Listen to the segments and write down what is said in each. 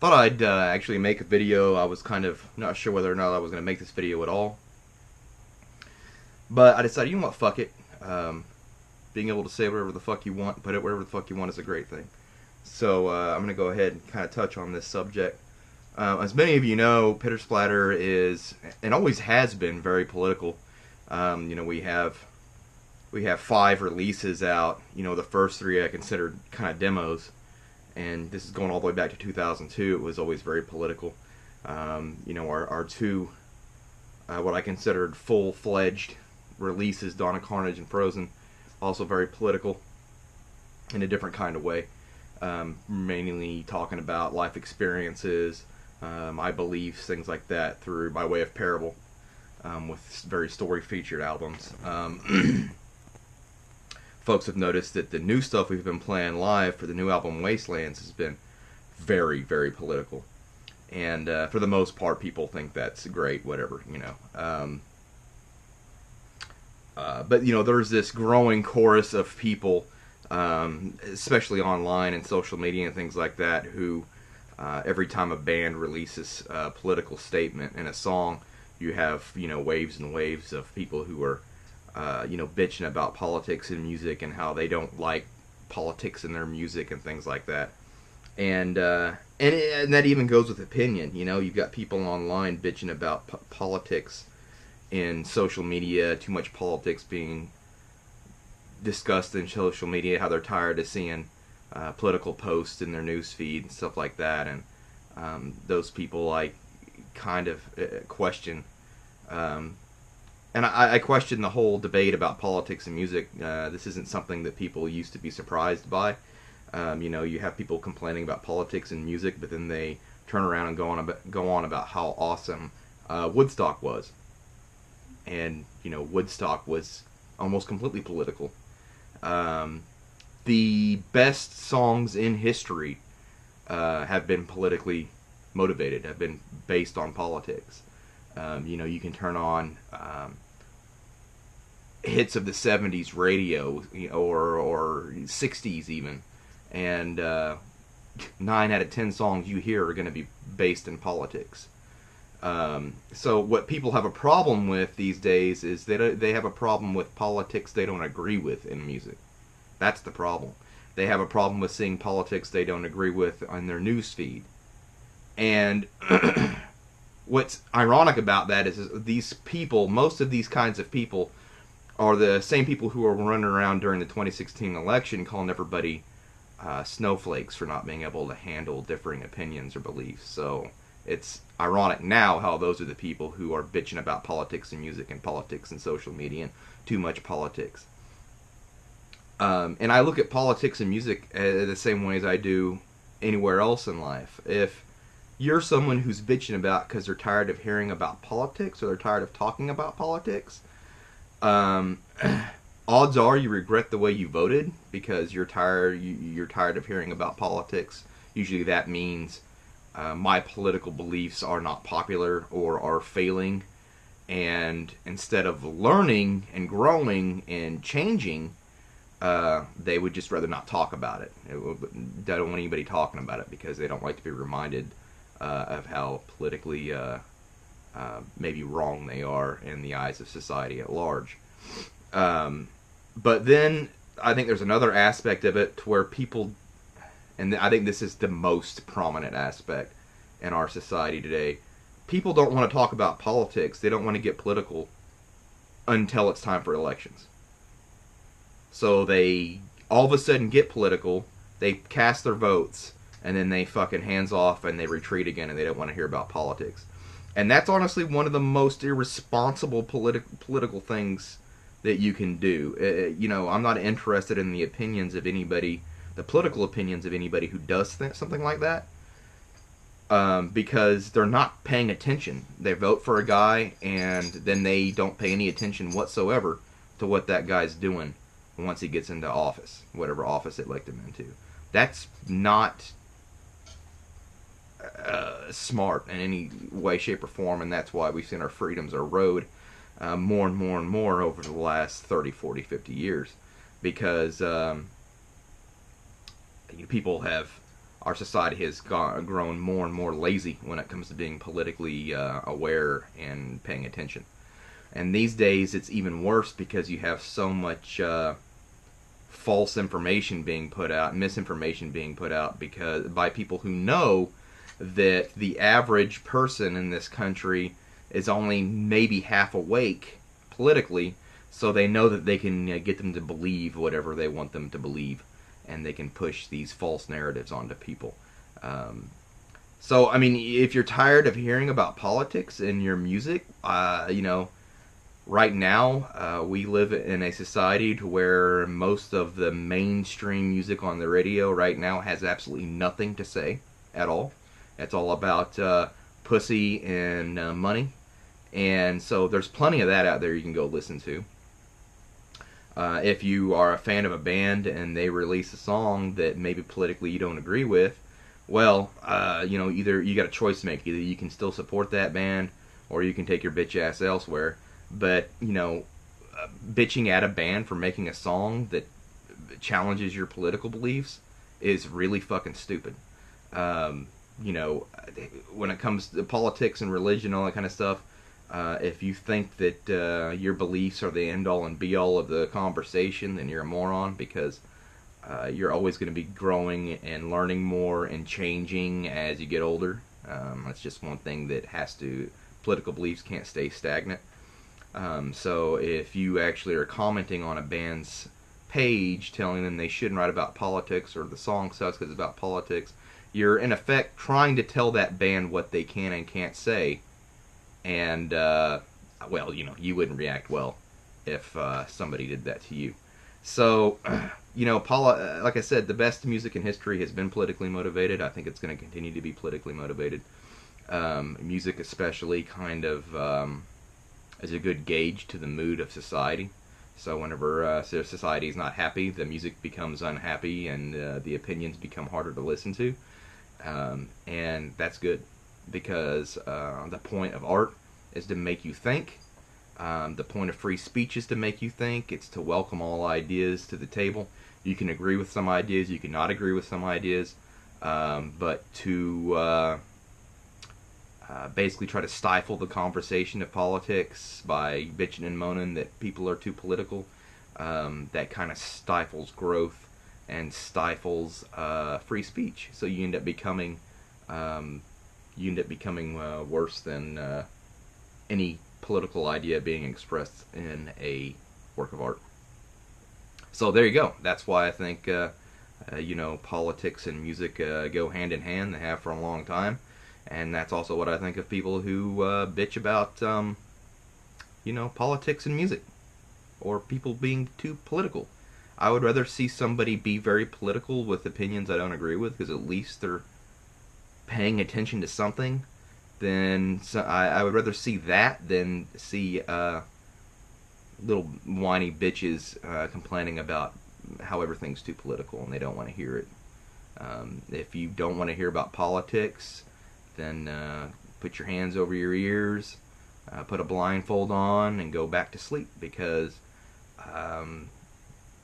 Thought I'd actually make a video. I was kind of not sure whether or not I was going to make this video at all. But I decided, you know what, fuck it. Being able to say whatever the fuck you want, put it wherever the fuck you want is a great thing. So I'm going to go ahead and kind of touch on this subject. As many of you know, Pittersplatter is, and always has been, very political. We have 5 releases out. The first 3 I considered kind of demos, and this is going all the way back to 2002. It was always very political. Our 2, what I considered full-fledged releases, Dawn of Carnage and Frozen, also very political in a different kind of way. Mainly talking about life experiences, my beliefs, things like that, through by way of parable, with very story-featured albums. Folks have noticed that the new stuff we've been playing live for the new album Wastelands has been very, very political. And for the most part, people think that's great, whatever, But, there's this growing chorus of people, especially online and social media and things like that, who every time a band releases a political statement in a song, you have, waves and waves of people who are bitching about politics in music and how they don't like politics in their music and things like that. And that even goes with opinion. You've got people online bitching about politics in social media, too much politics being discussed in social media, how they're tired of seeing political posts in their news feed and stuff like that. And those people I kind of question. And I question the whole debate about politics and music. This isn't something that people used to be surprised by. You have people complaining about politics and music, but then they turn around and go on about how awesome Woodstock was. And, Woodstock was almost completely political. The best songs in history have been politically motivated, have been based on politics. You can turn on hits of the 70s radio, or 60s even, and 9 out of 10 songs you hear are going to be based in politics. So what people have a problem with these days is they have a problem with politics they don't agree with in music. That's the problem. They have a problem with seeing politics they don't agree with on their news feed. And what's ironic about that is these people, most of these kinds of people, are the same people who were running around during the 2016 election calling everybody snowflakes for not being able to handle differing opinions or beliefs. So it's ironic now how those are the people who are bitching about politics and music and politics and social media and too much politics. And I look at politics and music the same way as I do anywhere else in life. If you're someone who's bitching about because they're tired of hearing about politics or they're tired of talking about politics, odds are you regret the way you voted because you're tired of hearing about politics. Usually that means my political beliefs are not popular or are failing, and instead of learning and growing and changing, they would just rather not talk about it. They don't want anybody talking about it because they don't like to be reminded of how politically maybe wrong they are in the eyes of society at large. But then I think there's another aspect of it to where people, and I think this is the most prominent aspect in our society today, people don't want to talk about politics. They don't want to get political until it's time for elections. So they all of a sudden get political, they cast their votes, and then they fucking hands off and they retreat again and they don't want to hear about politics. And that's honestly one of the most irresponsible political things that you can do. I'm not interested in the opinions of anybody, the political opinions of anybody who does something like that, because they're not paying attention. They vote for a guy and then they don't pay any attention whatsoever to what that guy's doing once he gets into office, whatever office they elect him into. That's not smart in any way, shape, or form, and that's why we've seen our freedoms erode more and more and more over the last 30, 40, 50 years. Because people have our society has grown more and more lazy when it comes to being politically aware and paying attention. And these days, it's even worse because you have so much false information being put out, misinformation being put out, because by people who know that the average person in this country is only maybe half awake politically, so they know that they can get them to believe whatever they want them to believe, and they can push these false narratives onto people. So, I mean, if you're tired of hearing about politics in your music, right now we live in a society to where most of the mainstream music on the radio right now has absolutely nothing to say at all. It's all about pussy and money. And so there's plenty of that out there you can go listen to. If you are a fan of a band and they release a song that maybe politically you don't agree with, well, either you got a choice to make. Either you can still support that band, or you can take your bitch ass elsewhere. But, bitching at a band for making a song that challenges your political beliefs is really fucking stupid. When it comes to politics and religion and all that kind of stuff, if you think that your beliefs are the end-all and be-all of the conversation, then you're a moron, because you're always going to be growing and learning more and changing as you get older. That's just one thing that political beliefs can't stay stagnant. So if you actually are commenting on a band's page telling them they shouldn't write about politics, or the song sucks because it's about politics, you're in effect trying to tell that band what they can and can't say. And, you wouldn't react well if somebody did that to you. So, like I said, the best music in history has been politically motivated. I think it's going to continue to be politically motivated. Music especially kind of is a good gauge to the mood of society. So whenever society is not happy, the music becomes unhappy, and the opinions become harder to listen to. And that's good, because the point of art is to make you think. The point of free speech is to make you think. It's to welcome all ideas to the table. You can agree with some ideas, you can not agree with some ideas, but to basically try to stifle the conversation of politics by bitching and moaning that people are too political, that kind of stifles growth and stifles free speech. So you end up becoming worse than any political idea being expressed in a work of art. So there you go. That's why I think politics and music go hand in hand. They have for a long time. And that's also what I think of people who bitch about politics and music, or people being too political. I would rather see somebody be very political with opinions I don't agree with, because at least they're paying attention to something. Then I would rather see that than see little whiny bitches complaining about how everything's too political and they don't want to hear it. If you don't want to hear about politics, then put your hands over your ears, put a blindfold on, and go back to sleep, because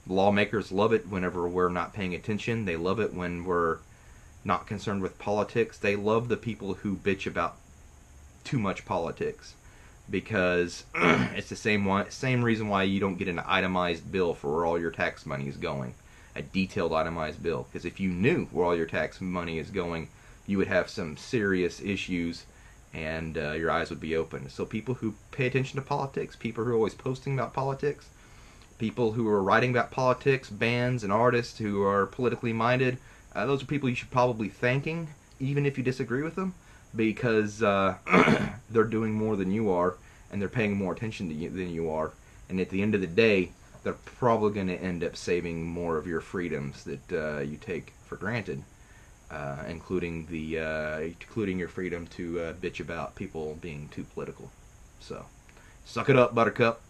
lawmakers love it whenever we're not paying attention. They love it when we're not concerned with politics. They love the people who bitch about too much politics, because it's the same reason why you don't get an itemized bill for where all your tax money is going, a detailed itemized bill. Because if you knew where all your tax money is going, you would have some serious issues, and your eyes would be open. So people who pay attention to politics, people who are always posting about politics, people who are writing about politics, bands and artists who are politically minded, those are people you should probably be thanking, even if you disagree with them, because they're doing more than you are, and they're paying more attention to you than you are. And at the end of the day, they're probably going to end up saving more of your freedoms that you take for granted. Including your freedom to bitch about people being too political. So, suck it up, Buttercup.